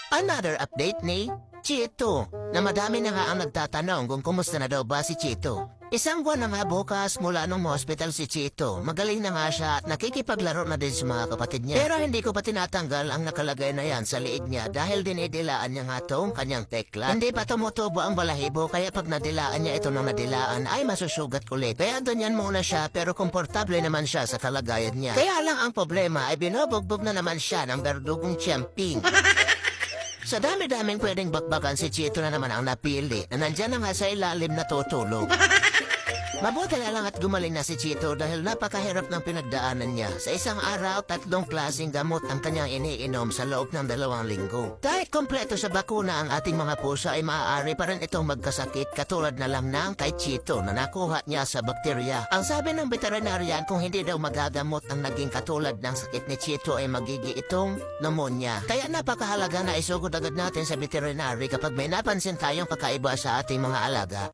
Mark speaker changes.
Speaker 1: Another update ni Chito, na madami na nga ang nagtatanong kung kumusta na daw ba si Chito. Isang buwan na nga bukas mula nung hospital si Chito. Magaling na nga siya at nakikipaglaro na din sa mga kapatid niya. Pero hindi ko pa tinatanggal ang nakalagay na yan sa liig niya dahil dinidilaan niya nga tong kanyang tekla. Hindi pa tumutubo ang balahibo kaya pag nadilaan niya ito ng nadilaan ay masusugat ulit. Kaya doon yan muna siya pero komportable naman siya sa kalagayan niya. Kaya lang ang problema ay binubugbog na naman siya ng berdugong champing. Sa dami-daming pwedeng bakbakan si Chito na naman ang napili na nandyan na nga sa ilalim na tutulog. Mabuti na lang at gumaling na si Chito dahil napakahirap ng pinagdaanan niya. Sa isang araw, 3 klaseng gamot ang kanyang iniinom sa loob ng 2 linggo. Kahit kompleto sa bakuna ang ating mga puso ay maaari pa rin itong magkasakit katulad na lang ng kay Chito na nakuha niya sa bakterya. Ang sabi ng veterinarian kung hindi daw magagamot ang naging katulad ng sakit ni Chito ay magigi itong pneumonia. Kaya napakahalaga na isugod agad natin sa veterinary kapag may napansin tayong kakaiba sa ating mga alaga.